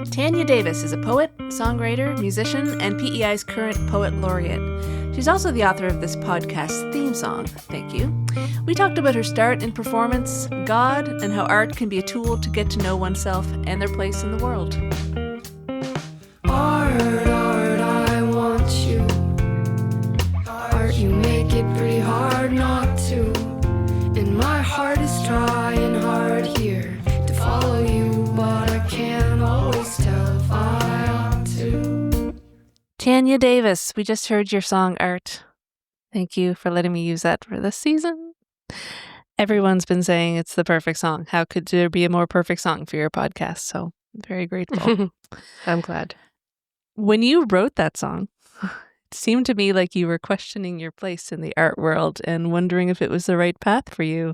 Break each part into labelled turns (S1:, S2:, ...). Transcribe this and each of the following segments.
S1: Tanya Davis is a poet, songwriter, musician, and PEI's current poet laureate. She's also the author of this podcast theme song, Thank You. We talked about her start in performance, God, and how art can be a tool to get to know oneself and their place in the world.
S2: Art, I want you. Art, you make it pretty hard not to. And my heart is trying hard here to follow you, but I can't always tell if I ought to.
S1: Tanya Davis, we just heard your song, Art. Thank you for letting me use that for this season. Everyone's been saying it's the perfect song. How could there be a more perfect song for your podcast? So I'm very grateful.
S3: I'm glad.
S1: When you wrote that song, it seemed to me like you were questioning your place in the art world and wondering if it was the right path for you.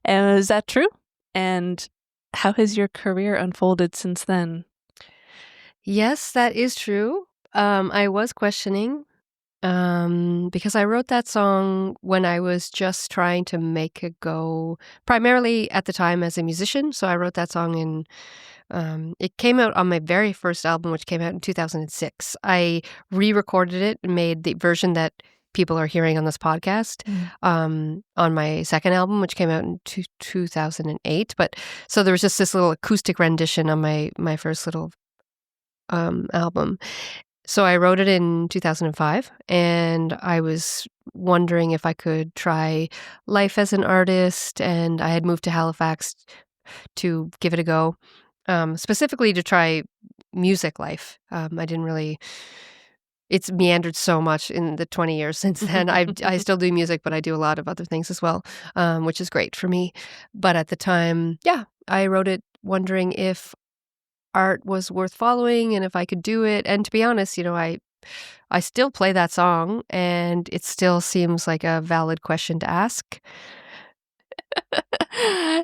S1: Is that true? And how has your career unfolded since then?
S3: Yes, that is true. I was questioning because I wrote that song when I was just trying to make it go, primarily at the time as a musician. So I wrote that song it came out on my very first album, which came out in 2006. I re-recorded it and made the version that people are hearing on this podcast on my second album, which came out in 2008. But so there was just this little acoustic rendition on my first little album. So I wrote it in 2005, and I was wondering if I could try life as an artist, and I had moved to Halifax to give it a go, specifically to try music life. I didn't really... It's meandered so much in the 20 years since then. I still do music, but I do a lot of other things as well, which is great for me. But at the time, I wrote wondering if art was worth following and if I could do it. And to be honest, I still play that song, and it still seems like a valid question to ask.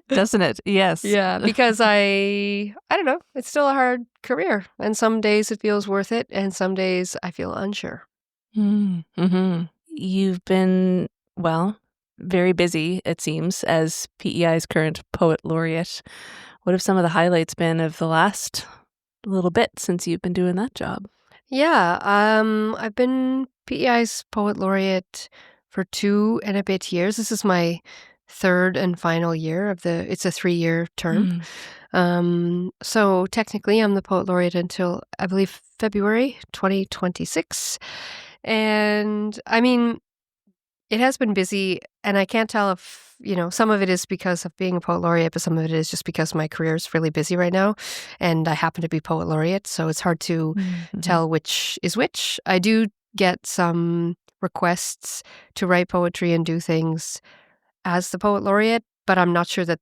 S1: Doesn't it? Yes.
S3: Yeah, because I don't know, it's still a hard career, and some days it feels worth it, and some days I feel unsure.
S1: Mm-hmm. You've been, very busy, it seems, as PEI's current poet laureate. What have some of the highlights been of the last little bit since you've been doing that job?
S3: Yeah, I've been PEI's poet laureate for 2 and a bit years. This is my third and final year it's a 3-year term. So technically I'm the poet laureate until, I believe, February 2026. And I mean, it has been busy, and I can't tell if, some of it is because of being a poet laureate, but some of it is just because my career is really busy right now, and I happen to be poet laureate, so it's hard to tell which is which. I do get some requests to write poetry and do things as the poet laureate, but I'm not sure that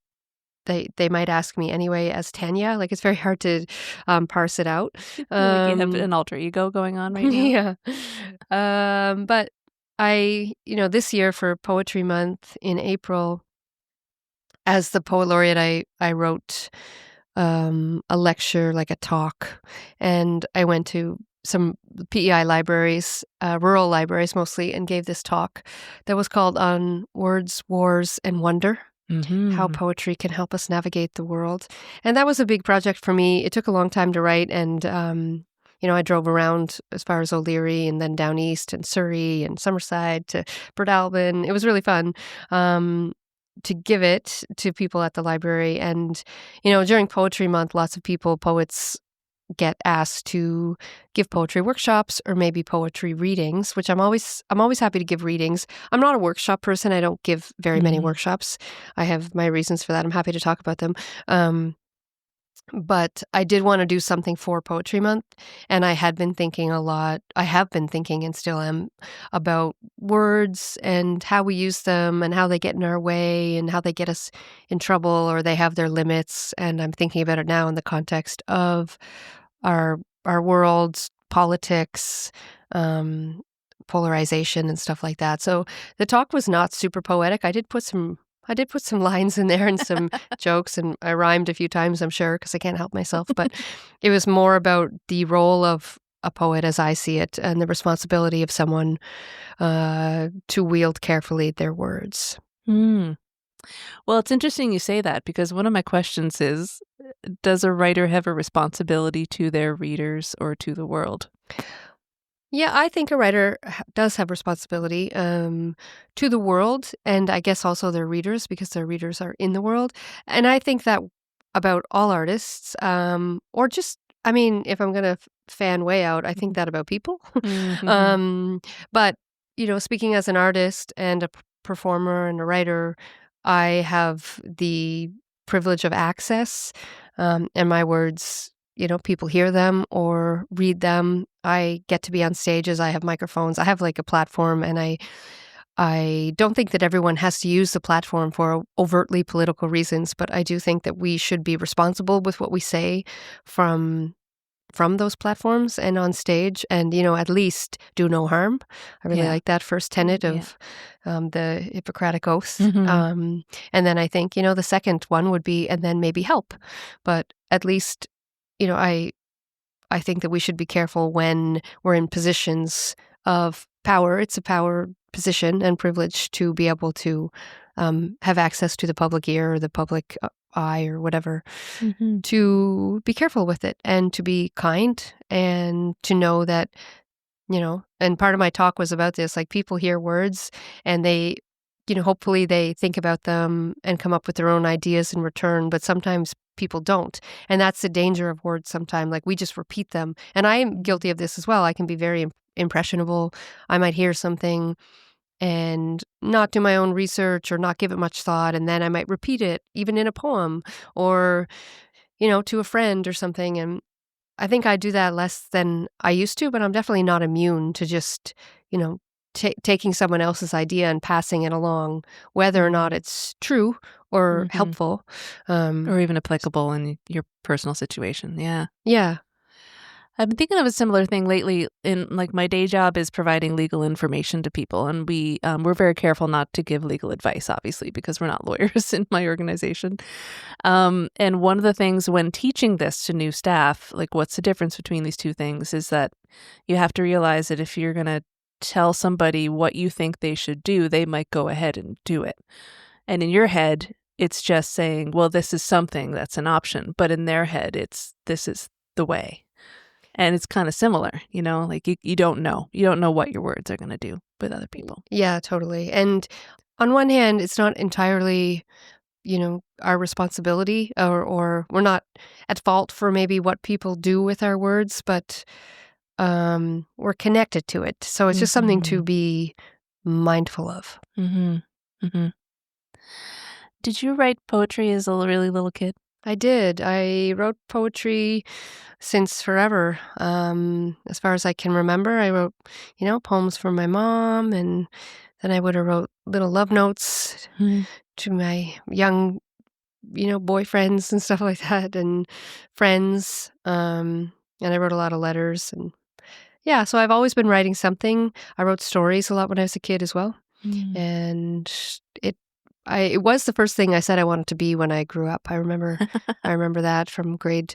S3: they might ask me anyway as Tanya. Like, it's very hard to parse it out.
S1: Like you have an alter ego going on right now.
S3: Yeah. But I, this year for Poetry Month in April, as the poet laureate, I wrote a lecture, like a talk, and I went to some PEI libraries, rural libraries mostly, and gave this talk that was called On Words, Wars, and Wonder. How poetry can help us navigate the world. And that was a big project for me. It took a long time to write, and I drove around as far as O'Leary and then down east and Surrey and Summerside to Breadalbin. It was really fun to give it to people at the library. And, during Poetry Month, lots of poets get asked to give poetry workshops or maybe poetry readings, which I'm always happy to give readings. I'm not a workshop person. I don't give very many workshops. I have my reasons for that. I'm happy to talk about them. But I did want to do something for Poetry Month, and I have been thinking and still am, about words and how we use them and how they get in our way and how they get us in trouble or they have their limits. And I'm thinking about it now in the context of our world's politics, polarization and stuff like that. So the talk was not super poetic. I did put some lines in there and some jokes, and I rhymed a few times, I'm sure, because I can't help myself. But it was more about the role of a poet as I see it and the responsibility of someone to wield carefully their words.
S1: Well, it's interesting you say that, because one of my questions is, does a writer have a responsibility to their readers or to the world?
S3: Yeah, I think a writer does have responsibility to the world, and I guess also their readers, because their readers are in the world. And I think that about all artists, or just, I mean, if I'm going to fan way out, I think that about people.
S1: Mm-hmm.
S3: But, speaking as an artist and a performer and a writer, I have the privilege of access, and my words, people hear them or read them. I get to be on stages. I have microphones. I have like a platform, and I don't think that everyone has to use the platform for overtly political reasons, but I do think that we should be responsible with what we say from those platforms and on stage, and at least do no harm. I really
S1: Yeah.
S3: like that first tenet
S1: Yeah.
S3: of the Hippocratic Oath.
S1: Mm-hmm.
S3: And then I think the second one would be, and then maybe help. But at least I think that we should be careful when we're in positions of power. It's a power position and privilege to be able to have access to the public ear or the public eye or whatever,
S1: Mm-hmm.
S3: to be careful with it and to be kind and to know that, and part of my talk was about this, like people hear words and they, hopefully they think about them and come up with their own ideas in return, but sometimes people don't. And that's the danger of words sometimes, like we just repeat them. And I am guilty of this as well. I can be very impressionable. I might hear something and not do my own research or not give it much thought, and then I might repeat it even in a poem or to a friend or something. And I think I do that less than I used to, but I'm definitely not immune to just taking someone else's idea and passing it along, whether or not it's true or
S1: Mm-hmm.
S3: helpful,
S1: Or even applicable in your personal situation. Yeah.
S3: yeah.
S1: I've been thinking of a similar thing lately. In like my day job is providing legal information to people, and we're very careful not to give legal advice, obviously, because we're not lawyers in my organization. And one of the things when teaching this to new staff, like what's the difference between these two things, is that you have to realize that if you're going to tell somebody what you think they should do, they might go ahead and do it. And in your head, it's just saying, well, this is something that's an option. But in their head, this is the way. And it's kind of similar, like you don't know. You don't know what your words are going to do with other people.
S3: Yeah, totally. And on one hand, it's not entirely, our responsibility, or we're not at fault for maybe what people do with our words, but we're connected to it. So it's just something to be mindful of.
S1: Mm-hmm. Mm-hmm. Did you write poetry as a really little kid?
S3: I did. I wrote poetry since forever. As far as I can remember, I wrote, poems for my mom, and then I would have wrote little love notes to my young, boyfriends and stuff like that, and friends. And I wrote a lot of letters, and yeah, so I've always been writing something. I wrote stories a lot when I was a kid as well, and it was the first thing I said I wanted to be when I grew up. I remember that from grade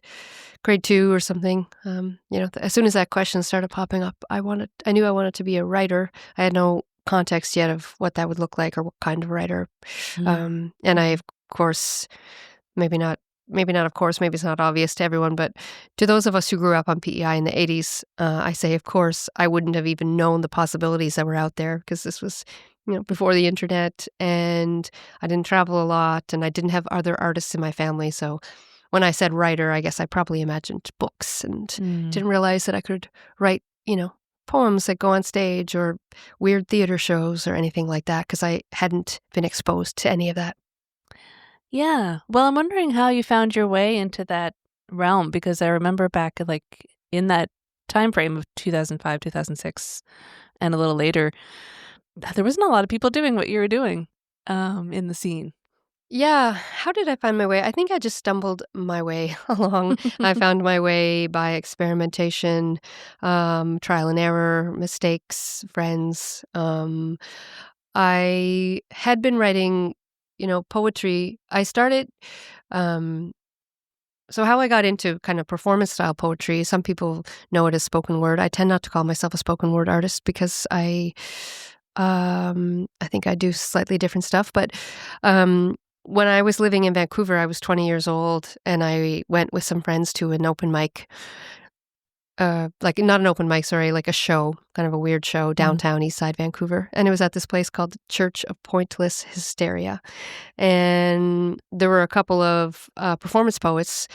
S3: 2 or something. As soon as that question started popping up, I knew I wanted to be a writer. I had no context yet of what that would look like or what kind of writer. And I, of course, maybe not, of course, maybe it's not obvious to everyone, but to those of us who grew up on PEI in the 80s, I say, of course, I wouldn't have even known the possibilities that were out there, because this was before the internet, and I didn't travel a lot, and I didn't have other artists in my family. So when I said writer, I guess I probably imagined books and didn't realize that I could write, poems that go on stage or weird theater shows or anything like that, because I hadn't been exposed to any of that.
S1: Yeah. Well, I'm wondering how you found your way into that realm, because I remember back like in that time frame of 2005, 2006, and a little later, there wasn't a lot of people doing what you were doing in the scene.
S3: Yeah. How did I find my way? I think I just stumbled my way along. I found my way by experimentation, trial and error, mistakes, friends. I had been writing, poetry. I started, so how I got into kind of performance style poetry, some people know it as spoken word. I tend not to call myself a spoken word artist because I think I do slightly different stuff. But when I was living in Vancouver, I was 20 years old, and I went with some friends to an open mic, like not an open mic, sorry, like a show, kind of a weird show downtown East Side Vancouver. And it was at this place called the Church of Pointless Hysteria. And there were a couple of performance poets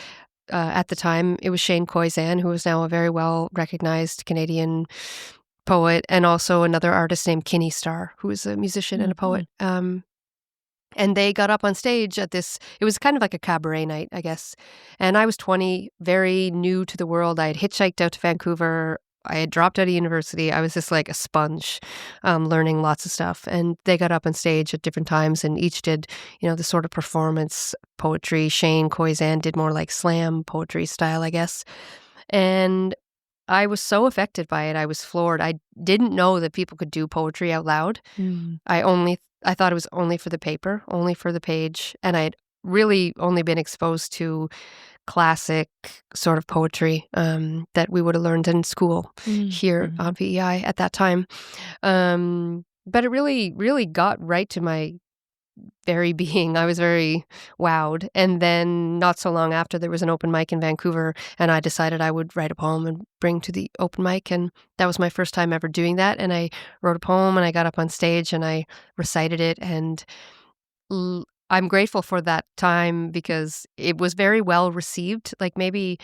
S3: at the time. It was Shane Koizan, who is now a very well-recognized Canadian poet, and also another artist named Kinney Starr, who is a musician and a poet. And they got up on stage at this, it was kind of like a cabaret night, I guess. And I was 20, very new to the world. I had hitchhiked out to Vancouver. I had dropped out of university. I was just like a sponge, learning lots of stuff. And they got up on stage at different times and each did, the sort of performance poetry. Shane Koizan did more like slam poetry style, I guess. And I was so affected by it. I was floored. I didn't know that people could do poetry out loud. I thought it was only for the paper, only for the page. And I had really only been exposed to classic sort of poetry that we would have learned in school here on PEI at that time. But it really, really got right to my very being. I was very wowed. And then not so long after, there was an open mic in Vancouver, and I decided I would write a poem and bring to the open mic. And that was my first time ever doing that. And I wrote a poem and I got up on stage and I recited it. And I'm grateful for that time because it was very well received. Like maybe,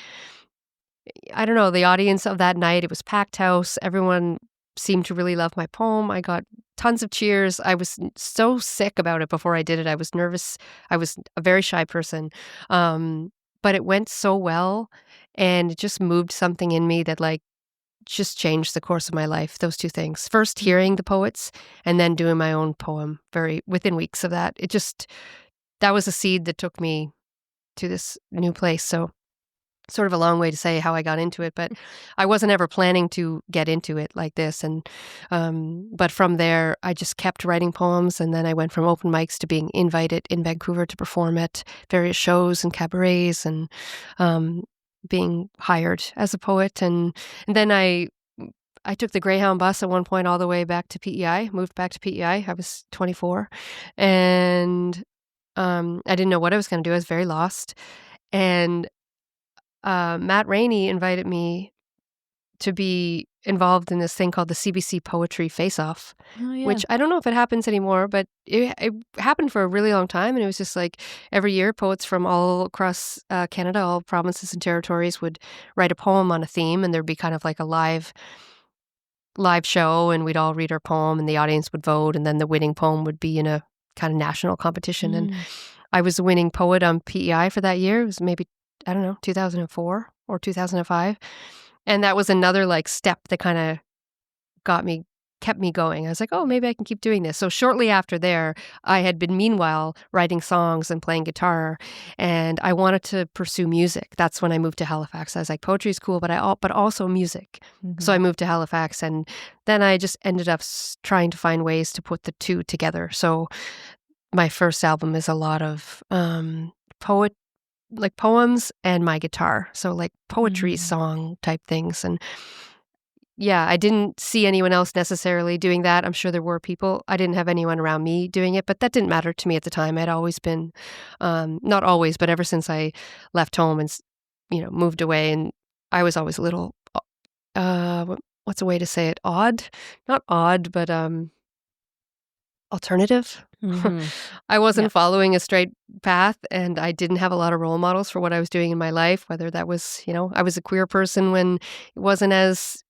S3: I don't know, the audience of that night, it was packed house. Everyone seemed to really love my poem. I got tons of cheers. I was so sick about it before I did it. I was nervous. I was a very shy person. But it went so well, and it just moved something in me that like just changed the course of my life. Those two things. First hearing the poets and then doing my own poem within weeks of that. That was a seed that took me to this new place. So sort of a long way to say how I got into it, but I wasn't ever planning to get into it like this. And but from there, I just kept writing poems, and then I went from open mics to being invited in Vancouver to perform at various shows and cabarets, and being hired as a poet. And then I took the Greyhound bus at one point all the way back to PEI, moved back to PEI. I was 24, and I didn't know what I was going to do. I was very lost. And Matt Rainey invited me to be involved in this thing called the CBC Poetry Face-Off, which I don't know if it happens anymore, but it happened for a really long time. And it was just like every year, poets from all across Canada, all provinces and territories would write a poem on a theme, and there'd be kind of like a live show, and we'd all read our poem, and the audience would vote, and then the winning poem would be in a kind of national competition. And I was the winning poet on PEI for that year. It was maybe, I don't know, 2004 or 2005. And that was another like step that kind of kept me going. I was like, oh, maybe I can keep doing this. So shortly after there, I had been meanwhile writing songs and playing guitar, and I wanted to pursue music. That's when I moved to Halifax. I was like, poetry is cool, but also music. So I moved to Halifax, and then I just ended up trying to find ways to put the two together. So my first album is a lot of poems and my guitar. So like poetry song type things. And yeah, I didn't see anyone else necessarily doing that. I'm sure there were people. I didn't have anyone around me doing it, but that didn't matter to me at the time. I'd always been, not always, but ever since I left home and, moved away, and I was always a little, what's a way to say it? Odd? Not odd, but alternative. I wasn't following a straight path, and I didn't have a lot of role models for what I was doing in my life, whether that was, I was a queer person when there wasn't as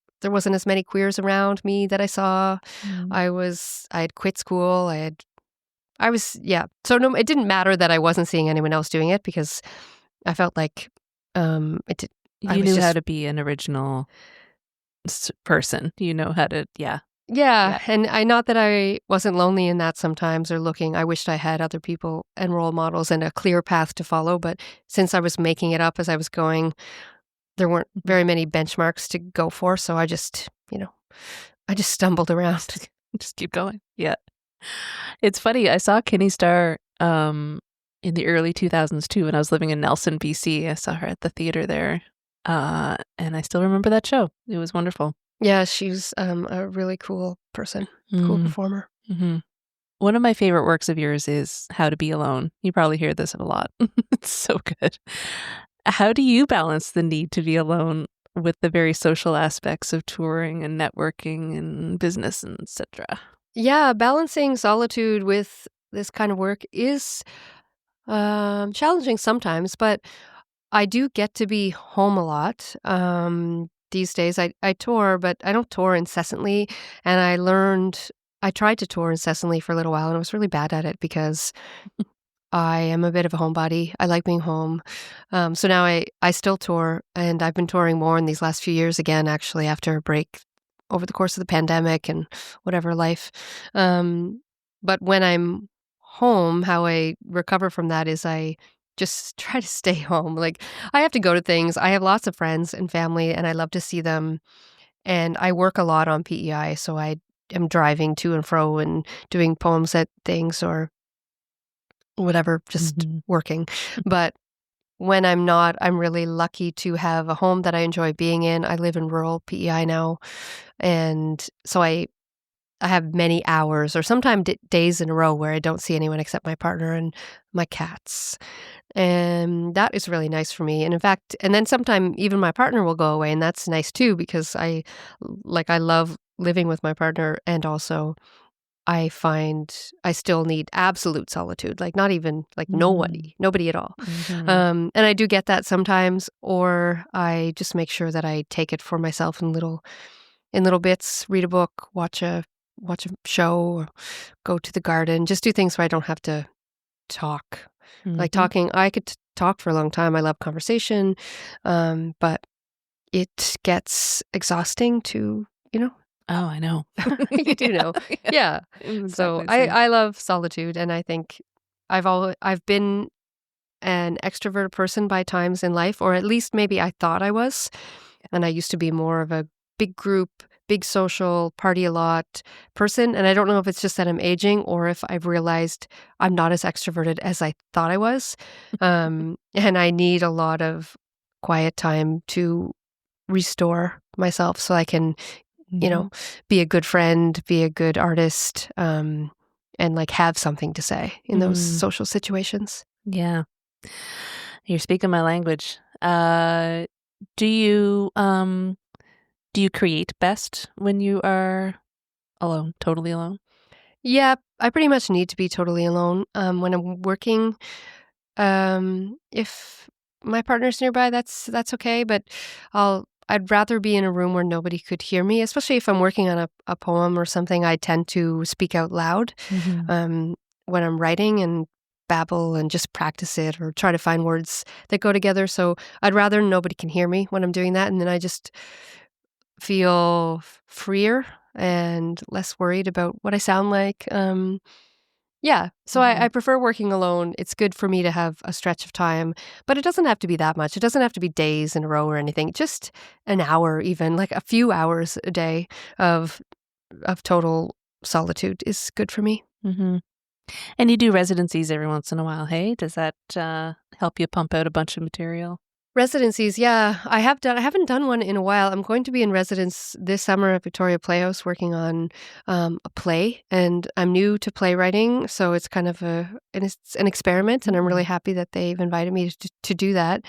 S3: many queers around me that I saw. I had quit school. So no, it didn't matter that I wasn't seeing anyone else doing it, because I felt like you
S1: knew how to be an original person. You know how to,
S3: Yeah, and not that I wasn't lonely in that sometimes or looking. I wished I had other people and role models and a clear path to follow. But since I was making it up as I was going, there weren't very many benchmarks to go for. So I just stumbled around.
S1: Just keep going. Yeah. It's funny. I saw Kinney Starr in the early 2000s too, when I was living in Nelson, BC. I saw her at the theater there. And I still remember that show. It was wonderful.
S3: Yeah, she's a really cool person, cool performer.
S1: One of my favorite works of yours is How to Be Alone. You probably hear this a lot. It's so good. How do you balance the need to be alone with the very social aspects of touring and networking and business and etc.?
S3: Yeah, balancing solitude with this kind of work is challenging sometimes, but I do get to be home a lot. These days, I tour, but I don't tour incessantly. And I tried to tour incessantly for a little while, and I was really bad at it because I am a bit of a homebody. I like being home. So now I still tour, and I've been touring more in these last few years again, actually, after a break over the course of the pandemic and whatever life. But when I'm home, how I recover from that is I just try to stay home. Like, I have to go to things. I have lots of friends and family, and I love to see them. And I work a lot on PEI, so I am driving to and fro and doing poems at things or whatever, just working. But when I'm not, I'm really lucky to have a home that I enjoy being in. I live in rural PEI now, and so I have many hours or sometimes days in a row where I don't see anyone except my partner and my cats. And that is really nice for me. And in fact, and then sometime even my partner will go away, and that's nice too because I love living with my partner, and also I find I still need absolute solitude, like not even like nobody at all. And I do get that sometimes, or I just make sure that I take it for myself in little bits, read a book, watch a show, or go to the garden, just do things where I don't have to talk. Like talking, I could talk for a long time. I love conversation, but it gets exhausting to,
S1: Oh, I know.
S3: You do know. Yeah.
S1: Exactly
S3: So
S1: the same.
S3: I love solitude, and I think I've been an extroverted person by times in life, or at least maybe I thought I was. And I used to be more of a big group, big social, party a lot person. And I don't know if it's just that I'm aging or if I've realized I'm not as extroverted as I thought I was. And I need a lot of quiet time to restore myself so I can, be a good friend, be a good artist, and like have something to say in those social situations.
S1: Yeah. You're speaking my language. Do you create best when you are alone, totally alone?
S3: Yeah, I pretty much need to be totally alone. When I'm working, if my partner's nearby, that's okay. But I'd rather be in a room where nobody could hear me, especially if I'm working on a poem or something. I tend to speak out loud when I'm writing and babble and just practice it or try to find words that go together. So I'd rather nobody can hear me when I'm doing that, and then I just feel freer and less worried about what I sound like. Yeah, so I prefer working alone. It's good for me to have a stretch of time, but it doesn't have to be that much. It doesn't have to be days in a row or anything. Just an hour, even like a few hours a day of total solitude is good for me.
S1: And you do residencies every once in a while, hey? Does that help you pump out a bunch of material?
S3: Residencies, yeah. I haven't done one in a while. I'm going to be in residence this summer at Victoria Playhouse working on a play, and I'm new to playwriting, so it's kind of it's an experiment, and I'm really happy that they've invited me to do that.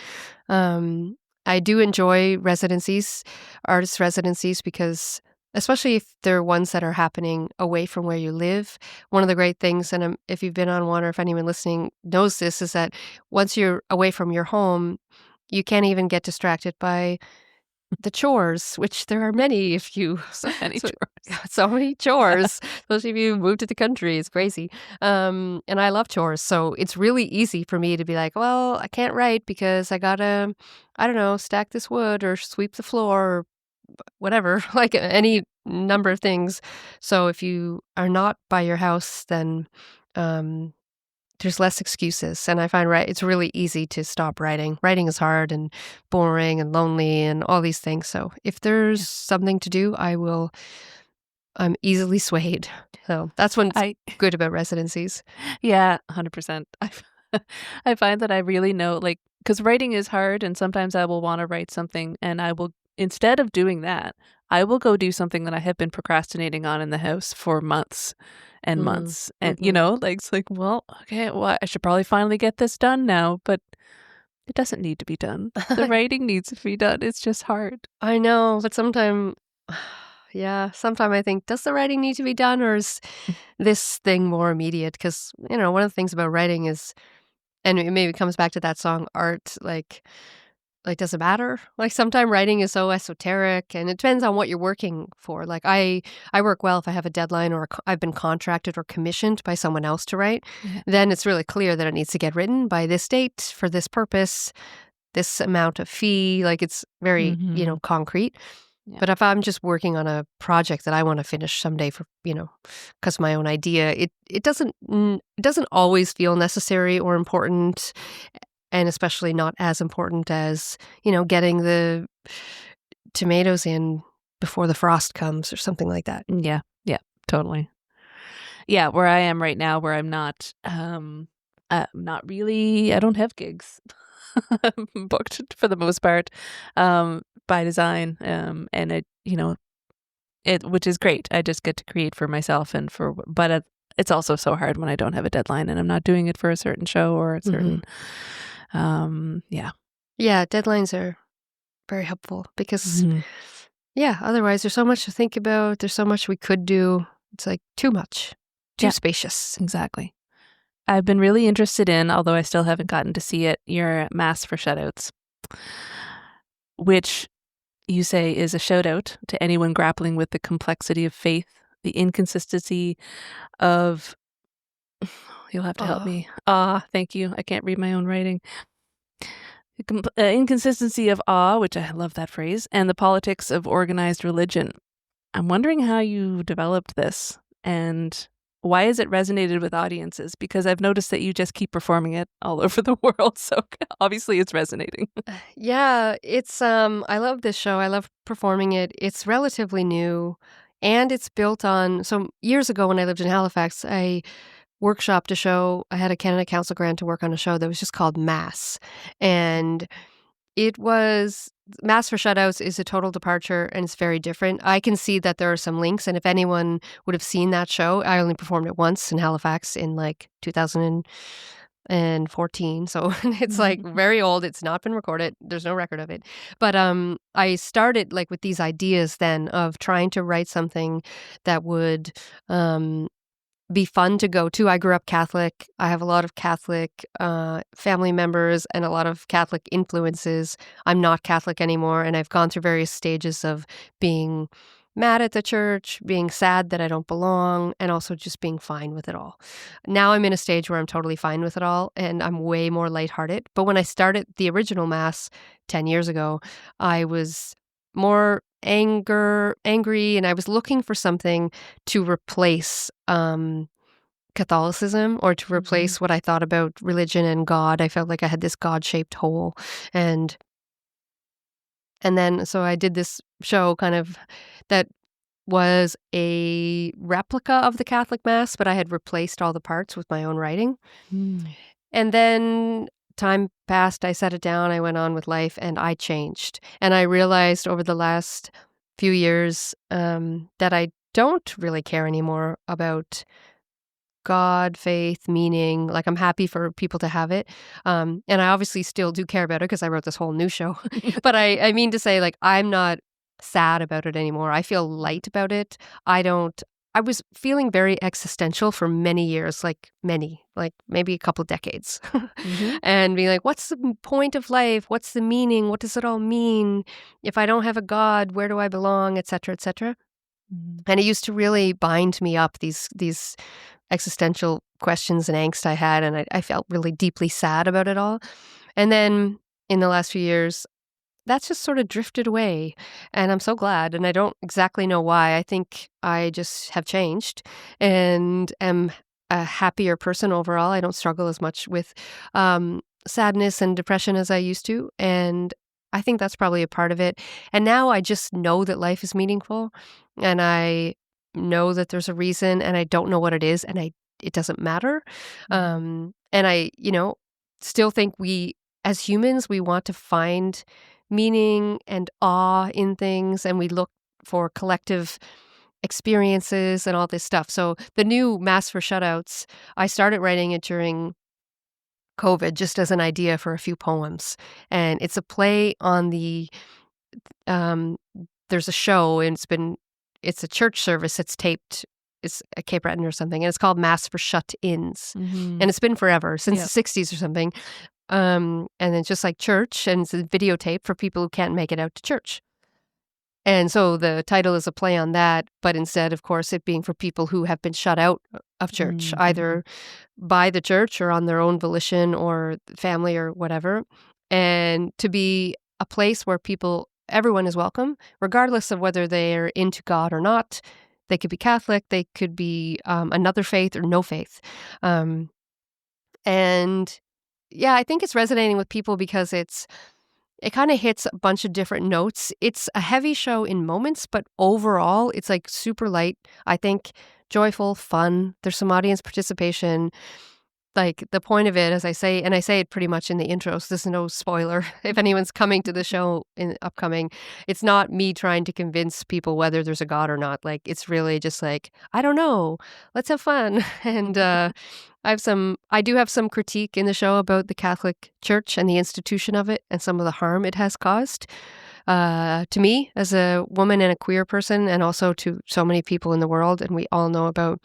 S3: I do enjoy residencies, artist residencies, because especially if they're ones that are happening away from where you live. One of the great things, and if you've been on one or if anyone listening knows this, is that once you're away from your home, you can't even get distracted by the chores, which there are many if you...
S1: So many chores.
S3: So many chores, especially if you move to the country. It's crazy. And I love chores. So it's really easy for me to be like, well, I can't write because I gotta, I don't know, stack this wood or sweep the floor or whatever, like any number of things. So if you are not by your house, then there's less excuses. And I find it's really easy to stop writing. Writing is hard and boring and lonely and all these things. So if there's something to do, I'm easily swayed. So that's what's good about residencies.
S1: Yeah, 100%. I find that I really know, like, because writing is hard, and sometimes I will want to write something, and I will, instead of doing that, I will go do something that I have been procrastinating on in the house for months and months. And, it's like, well, okay, well, I should probably finally get this done now, but it doesn't need to be done. The writing needs to be done. It's just hard.
S3: I know, but sometimes I think, does the writing need to be done, or is this thing more immediate? Because, one of the things about writing is, and it maybe comes back to that song, art, like does it matter? Like, sometimes writing is so esoteric, and it depends on what you're working for. Like, I work well if I have a deadline, or I've been contracted or commissioned by someone else to write.
S1: Yeah.
S3: Then it's really clear that it needs to get written by this date for this purpose, this amount of fee. Like, it's very, concrete.
S1: Yeah.
S3: But if I'm just working on a project that I want to finish someday for, because of my own idea, it doesn't always feel necessary or important, and especially not as important as, getting the tomatoes in before the frost comes or something like that.
S1: Yeah, totally. Yeah, where I am right now, where I'm not really, I don't have gigs booked for the most part, by design, and it which is great. I just get to create for myself but it's also so hard when I don't have a deadline and I'm not doing it for a certain show or a certain,
S3: Yeah, deadlines are very helpful because, otherwise there's so much to think about. There's so much we could do. It's like too much, too spacious.
S1: Exactly. I've been really interested in, although I still haven't gotten to see it, your Mass for Shutouts, which you say is a shout out to anyone grappling with the complexity of faith, the inconsistency of, you'll have to help me. Thank you. I can't read my own writing. The inconsistency of awe, which I love that phrase, and the politics of organized religion. I'm wondering how you developed this and why has it resonated with audiences? Because I've noticed that you just keep performing it all over the world. So obviously it's resonating.
S3: Yeah, it's I love this show. I love performing it. It's relatively new, and it's built on, so years ago when I lived in Halifax, I workshopped a show. I had a Canada Council grant to work on a show that was just called Mass. And it was, Mass for Shutouts is a total departure, and it's very different. I can see that there are some links, and if anyone would have seen that show, I only performed it once in Halifax in like 2014. So it's like very old. It's not been recorded. There's no record of it. But I started like with these ideas then of trying to write something that would be fun to go to. I grew up Catholic. I have a lot of Catholic family members and a lot of Catholic influences. I'm not Catholic anymore, and I've gone through various stages of being mad at the church, being sad that I don't belong, and also just being fine with it all. Now I'm in a stage where I'm totally fine with it all, and I'm way more lighthearted. But when I started the original Mass 10 years ago, I was more angry, and I was looking for something to replace Catholicism, or to replace what I thought about religion and God. I felt like I had this God-shaped hole, and then so I did this show kind of that was a replica of the Catholic Mass, but I had replaced all the parts with my own writing. And then time passed, I set it down, I went on with life, and I changed. And I realized over the last few years that I don't really care anymore about God, faith, meaning. Like, I'm happy for people to have it. And I obviously still do care about it because I wrote this whole new show. But I mean to say, like, I'm not sad about it anymore. I feel light about it. I was feeling very existential for many years, like maybe a couple decades. And being like, what's the point of life? What's the meaning? What does it all mean? If I don't have a God, where do I belong? Et cetera, et cetera. And it used to really bind me up, these existential questions and angst I had, and I felt really deeply sad about it all. And then in the last few years, that's just sort of drifted away, and I'm so glad, and I don't exactly know why. I think I just have changed and am a happier person overall. I don't struggle as much with sadness and depression as I used to, and I think that's probably a part of it. And now I just know that life is meaningful, and I know that there's a reason, and I don't know what it is, and it doesn't matter. And I, still think we, as humans, we want to find meaning and awe in things, and we look for collective experiences and all this stuff. So the new Mass for Shutouts, I started writing it during COVID just as an idea for a few poems. And it's a play on there's a show, and it's a church service that's taped. It's at Cape Breton or something, and it's called Mass for Shut-ins. And it's been forever, since the 60s or something. And it's just like church, and it's a videotape for people who can't make it out to church. And so the title is a play on that, but instead, of course, it being for people who have been shut out of church, either by the church or on their own volition or family or whatever. And to be a place where everyone is welcome, regardless of whether they're into God or not. They could be Catholic, they could be another faith or no faith. And yeah, I think it's resonating with people because it kind of hits a bunch of different notes. It's a heavy show in moments, but overall, it's like super light. I think joyful, fun. There's some audience participation. Like the point of it, as I say, and I say it pretty much in the intro, so there's no spoiler if anyone's coming to the show in upcoming. It's not me trying to convince people whether there's a God or not. Like it's really just like, I don't know, let's have fun. And I do have some critique in the show about the Catholic Church and the institution of it and some of the harm it has caused to me as a woman and a queer person, and also to so many people in the world. And we all know about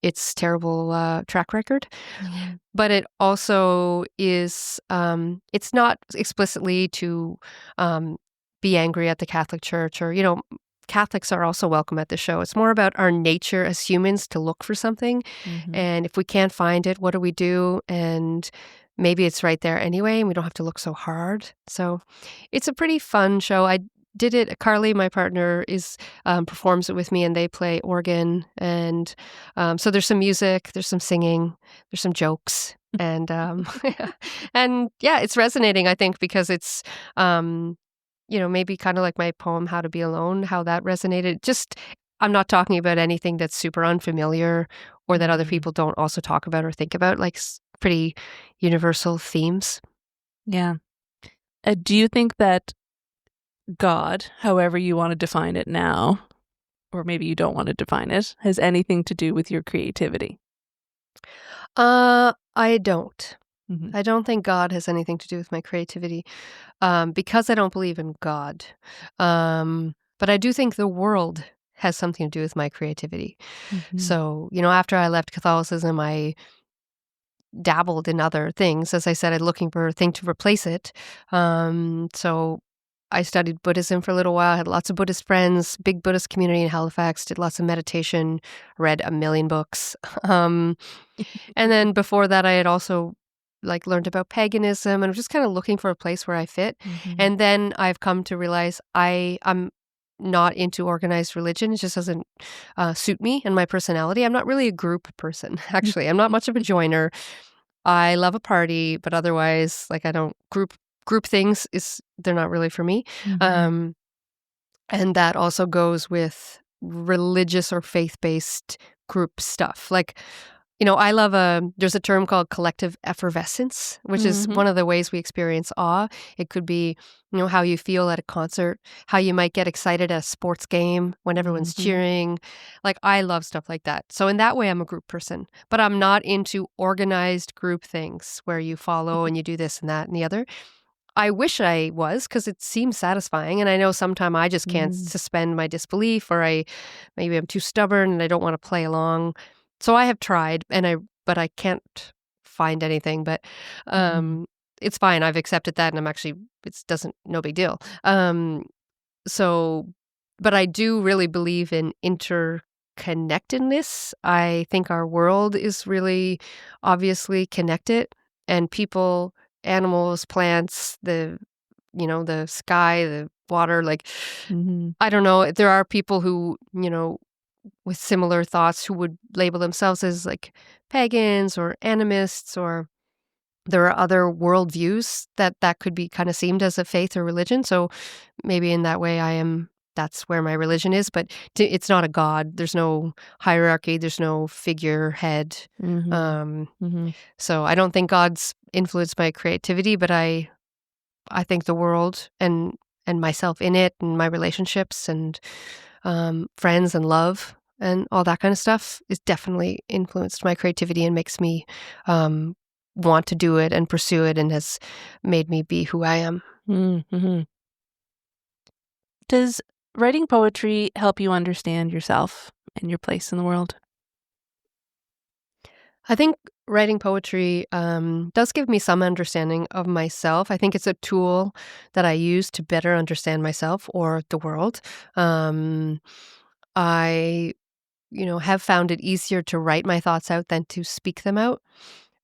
S3: its terrible track record. But it also is, it's not explicitly to be angry at the Catholic Church or, Catholics are also welcome at the show. It's more about our nature as humans to look for something. And if we can't find it, what do we do? And maybe it's right there anyway, and we don't have to look so hard. So it's a pretty fun show. I did it. Carly, my partner, performs it with me, and they play organ. And so there's some music, there's some singing, there's some jokes, and and yeah, it's resonating. I think because it's maybe kind of like my poem "How to Be Alone," how that resonated. Just I'm not talking about anything that's super unfamiliar or that other people don't also talk about or think about, like pretty universal themes.
S1: Yeah. Do you think that God, however you want to define it now, or maybe you don't want to define it, has anything to do with your creativity?
S3: I don't. I don't think God has anything to do with my creativity because I don't believe in God. But I do think the world has something to do with my creativity. So, after I left Catholicism, I dabbled in other things. As I said, I'm looking for a thing to replace it. So I studied Buddhism for a little while, had lots of Buddhist friends, big Buddhist community in Halifax, did lots of meditation, read a million books. And then before that, I had also learned about paganism, and I'm just kind of looking for a place where I fit. And then I've come to realize I'm not into organized religion. It just doesn't suit me and my personality. I'm not really a group person, actually. I'm not much of a joiner. I love a party, but otherwise, I don't group things they're not really for me. And that also goes with religious or faith-based group stuff. I love there's a term called collective effervescence, which is one of the ways we experience awe. It could be, how you feel at a concert, how you might get excited at a sports game when everyone's cheering. I love stuff like that. So in that way, I'm a group person, but I'm not into organized group things where you follow and you do this and that and the other. I wish I was, because it seems satisfying, and I know sometimes I just can't suspend my disbelief, or maybe I'm too stubborn and I don't want to play along. So I have tried, but I can't find anything. But it's fine. I've accepted that, and no big deal. But I do really believe in interconnectedness. I think our world is really obviously connected, and people, animals, plants, the sky, the water, I don't know. There are people who, with similar thoughts who would label themselves as pagans or animists, or there are other worldviews that could be kind of seemed as a faith or religion. So maybe in that way that's where my religion is, but it's not a God. There's no hierarchy. There's no figurehead. So I don't think God's influenced my creativity, but I think the world and myself in it, and my relationships, and friends and love and all that kind of stuff is definitely influenced my creativity and makes me want to do it and pursue it and has made me be who I am.
S1: Mm-hmm. Does writing poetry help you understand yourself and your place in the world?
S3: I think writing poetry does give me some understanding of myself. I think it's a tool that I use to better understand myself or the world. I, have found it easier to write my thoughts out than to speak them out.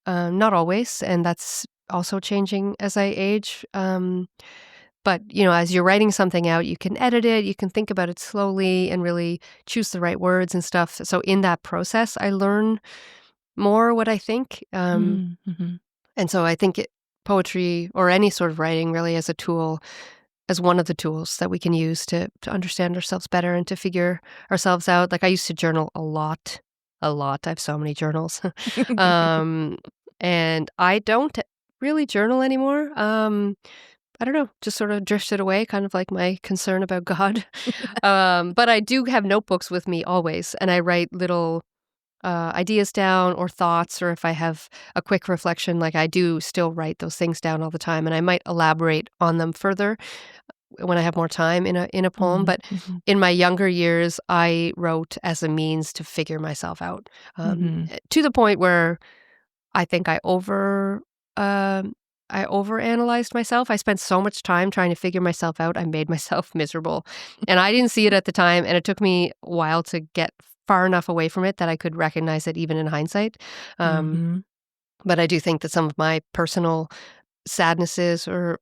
S3: Not always, and that's also changing as I age. But, as you're writing something out, you can edit it, you can think about it slowly and really choose the right words and stuff. So in that process, I learn more what I think.
S1: Mm-hmm.
S3: And so I think poetry or any sort of writing really as a tool, as one of the tools that we can use to understand ourselves better and to figure ourselves out. Like I used to journal a lot. I have so many journals. And I don't really journal anymore. I don't know, just sort of drifted away, kind of like my concern about God. But I do have notebooks with me always, and I write little ideas down or thoughts, or if I have a quick reflection, like I do still write those things down all the time, and I might elaborate on them further when I have more time in a poem. But
S1: Mm-hmm.
S3: in my younger years, I wrote as a means to figure myself out, to the point where I think I overanalyzed myself. I spent so much time trying to figure myself out. I made myself miserable. And I didn't see it at the time. And it took me a while to get far enough away from it that I could recognize it even in hindsight.
S1: Mm-hmm.
S3: But I do think that some of my personal sadnesses or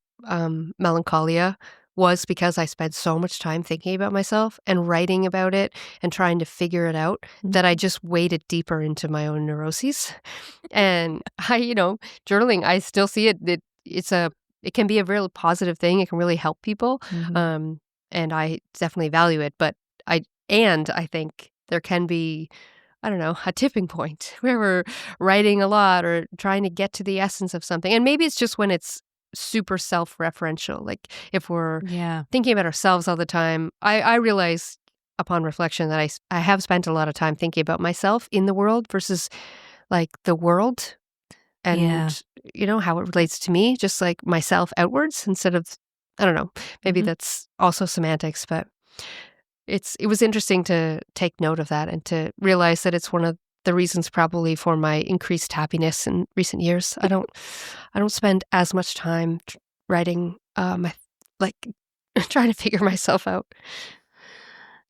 S3: melancholia was because I spent so much time thinking about myself and writing about it and trying to figure it out that I just waded deeper into my own neuroses. And journaling, I still see it. It can be a real positive thing. It can really help people.
S1: Mm-hmm.
S3: And I definitely value it. But I think there can be, I don't know, a tipping point where we're writing a lot or trying to get to the essence of something. And maybe it's just when it's super self-referential. Like if we're thinking about ourselves all the time, I realize upon reflection that I have spent a lot of time thinking about myself in the world versus like the world and, how it relates to me, just like myself outwards instead of, I don't know, maybe that's also semantics, but it was interesting to take note of that and to realize that it's one of the reasons probably for my increased happiness in recent years. I don't spend as much time writing trying to figure myself out.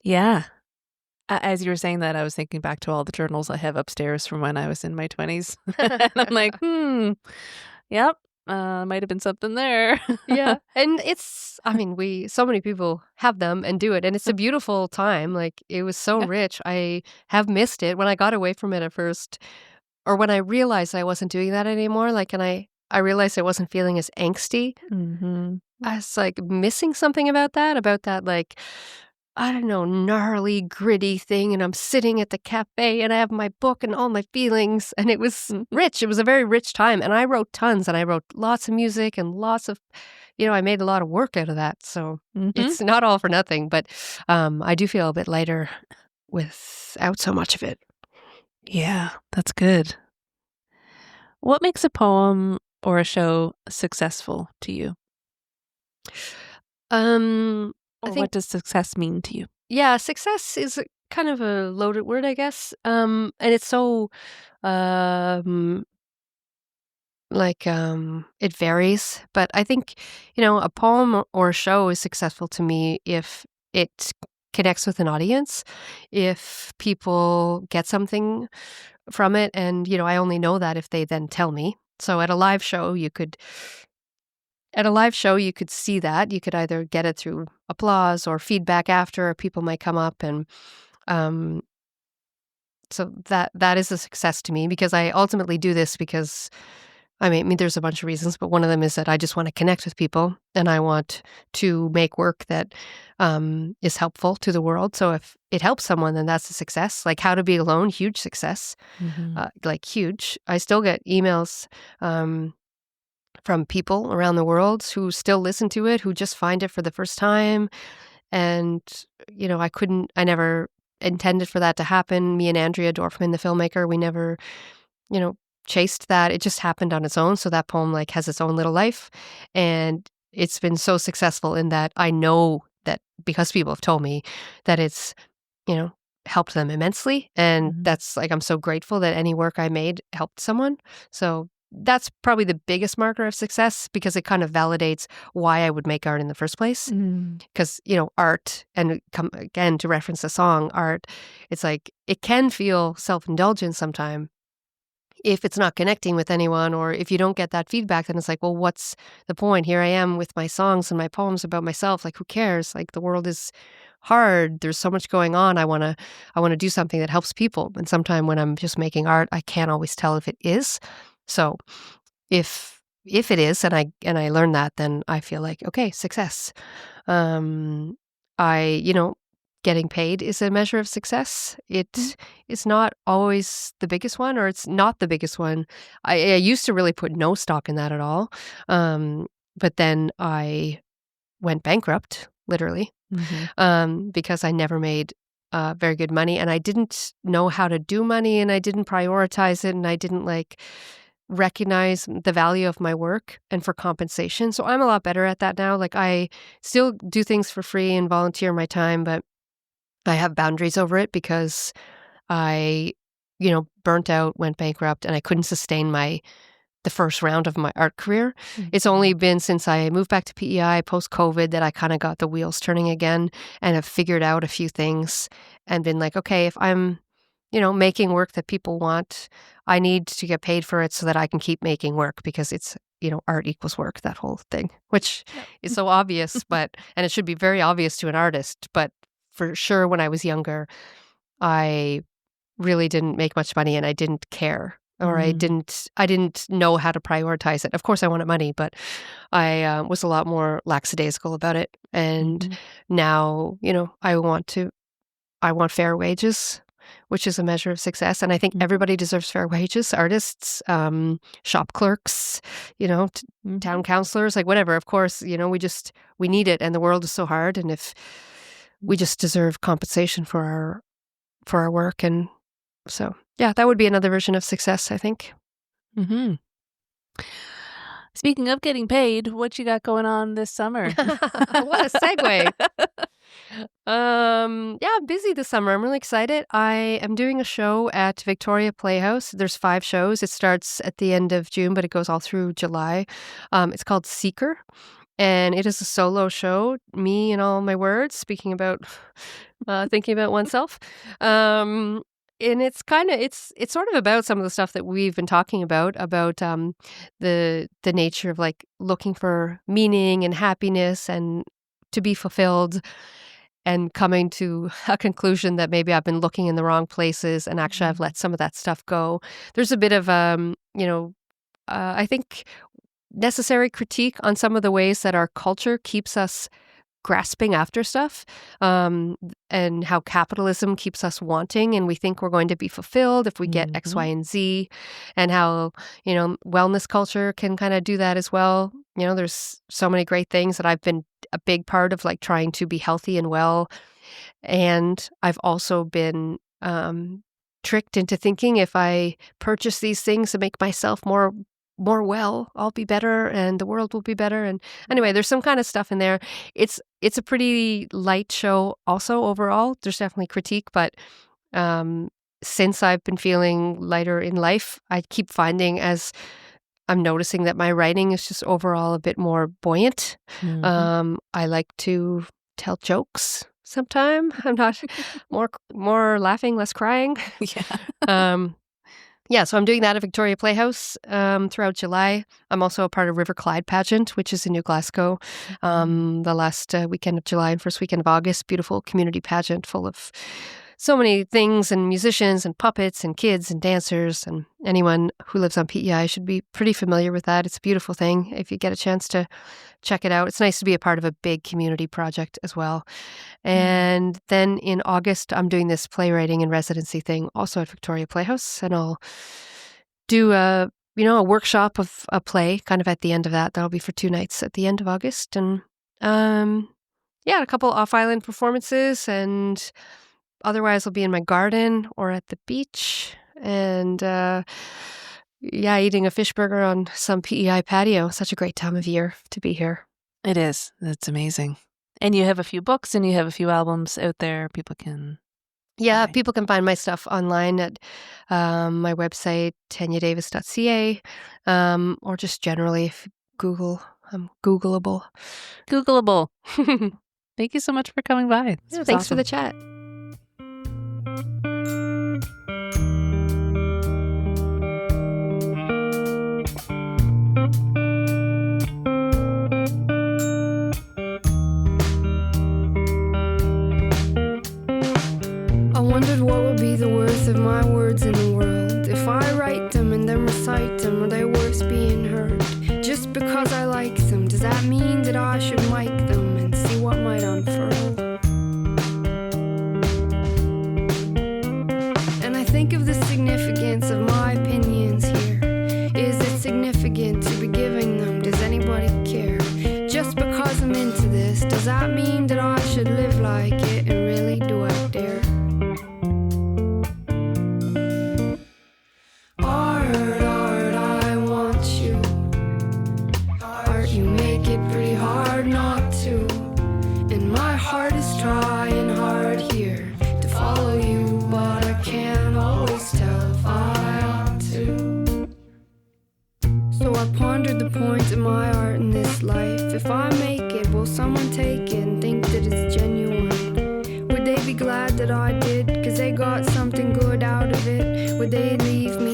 S1: Yeah. As you were saying that, I was thinking back to all the journals I have upstairs from when I was in my 20s. And I'm like, yep, might have been something there.
S3: Yeah. And so many people have them and do it. And it's a beautiful time. Like it was so rich. I have missed it when I got away from it at first, or when I realized I wasn't doing that anymore. Like, and I realized I wasn't feeling as angsty.
S1: Mm-hmm.
S3: I was like missing something about that, like, I don't know, gnarly, gritty thing. And I'm sitting at the cafe and I have my book and all my feelings. And it was rich. It was a very rich time. And I wrote tons and I wrote lots of music and lots of, I made a lot of work out of that. So it's not all for nothing. But I do feel a bit lighter without so much of it.
S1: Yeah, that's good. What makes a poem or a show successful to you? What does success mean to you?
S3: Yeah, success is kind of a loaded word, I guess. And it's so it varies. But I think, a poem or a show is successful to me if it connects with an audience, if people get something from it. And, I only know that if they then tell me. So at a live show, you could see that. You could either get it through applause or feedback after, or people might come up. And so that is a success to me because I ultimately do this because, there's a bunch of reasons, but one of them is that I just want to connect with people and I want to make work that is helpful to the world. So if it helps someone, then that's a success. Like How to Be Alone, huge success, huge. I still get emails from people around the world who still listen to it, who just find it for the first time. And, I never intended for that to happen. Me and Andrea Dorfman, the filmmaker, we never, you know, chased that. It just happened on its own. So that poem like has its own little life. And it's been so successful in that I know that because people have told me that it's, helped them immensely. And that's like, I'm so grateful that any work I made helped someone. So that's probably the biggest marker of success because it kind of validates why I would make art in the first place. Because, art, and come again to reference the song, art, it's like it can feel self-indulgent sometimes if it's not connecting with anyone, or if you don't get that feedback, then it's like, well, what's the point? Here I am with my songs and my poems about myself. Like, who cares? Like, the world is hard. There's so much going on. I want to do something that helps people. And sometimes when I'm just making art, I can't always tell if it is. So if it is, and I learn that, then I feel like, okay, success. Getting paid is a measure of success. It is not always the biggest one, or it's not the biggest one. I used to really put no stock in that at all. But then I went bankrupt, literally, because I never made very good money, and I didn't know how to do money, and I didn't prioritize it, and I didn't recognize the value of my work and for compensation. So I'm a lot better at that now. Like, I still do things for free and volunteer my time, but I have boundaries over it because I, burnt out, went bankrupt, and I couldn't sustain the first round of my art career. It's only been since I moved back to PEI post-COVID that I kind of got the wheels turning again and have figured out a few things and been like, okay, if I'm, making work that people want, I need to get paid for it so that I can keep making work, because it's, art equals work, that whole thing, which is so obvious, and it should be very obvious to an artist, but for sure, when I was younger, I really didn't make much money, and I didn't care, or I didn't know how to prioritize it. Of course, I wanted money, but I was a lot more lackadaisical about it. And now, I want fair wages, which is a measure of success. And I think everybody deserves fair wages: artists, shop clerks, town councilors, like whatever. Of course, we need it, and the world is so hard, and if we just deserve compensation for our work. And so, yeah, that would be another version of success, I think.
S1: Speaking of getting paid, what you got going on this summer?
S3: What a segue. I'm busy this summer. I'm really excited. I am doing a show at Victoria Playhouse. There's 5 shows. It starts at the end of June, but it goes all through July. It's called Seeker. And it is a solo show, me and all my words, speaking about thinking about oneself. And it's sort of about some of the stuff that we've been talking about the nature of like looking for meaning and happiness and to be fulfilled, and coming to a conclusion that maybe I've been looking in the wrong places, and actually I've let some of that stuff go. There's a bit of I think necessary critique on some of the ways that our culture keeps us grasping after stuff, and how capitalism keeps us wanting, and we think we're going to be fulfilled if we get X, Y, and Z, and how, wellness culture can kind of do that as well. There's so many great things that I've been a big part of, like trying to be healthy and well. And I've also been tricked into thinking if I purchase these things to make myself more well, I'll be better and the world will be better. And anyway, there's some kind of stuff in there. It's a pretty light show also overall. There's definitely critique, but since I've been feeling lighter in life, I keep finding as I'm noticing that my writing is just overall a bit more buoyant. I like to tell jokes sometime. I'm not more laughing, less crying. So I'm doing that at Victoria Playhouse throughout July. I'm also a part of River Clyde Pageant, which is in New Glasgow, the last weekend of July and first weekend of August. Beautiful community pageant full of so many things, and musicians and puppets and kids and dancers, and anyone who lives on PEI should be pretty familiar with that. It's a beautiful thing if you get a chance to check it out. It's nice to be a part of a big community project as well. And then in August, I'm doing this playwriting and residency thing also at Victoria Playhouse, and I'll do a workshop of a play kind of at the end of that. That'll be for 2 nights at the end of August. And yeah, a couple off-island performances, and otherwise I'll be in my garden or at the beach, and yeah, eating a fish burger on some PEI patio. Such a great time of year to be here.
S1: It is. That's amazing. And you have a few books and you have a few albums out there people can
S3: Yeah,
S1: buy.
S3: people can find my stuff online at my website, tanyadavis.ca, or just generally if Google, I'm Googleable.
S1: Googleable. Thank you so much for coming by. This was
S3: Thanks for
S1: awesome.
S3: the chat.
S2: I wondered what would be the worth of my words in the world. If I write them and then recite them, are they worth being heard? Just because I like them, does that mean that I should mic them and see what might unfurl? And I think of the significance of my opinions here. Is it significant to be giving them? Does anybody care? Just because I'm into this, does that mean that I should live like it? And really, do I dare? Art, I want you. Art, you make it pretty hard not to. And my heart is trying hard here to follow you, but I can't always tell if I ought to. So I pondered the point of my art in this life. If I make it, will someone take it and think that it's genuine? Would they be glad that I did, 'cause they got something good out of it? Would they leave me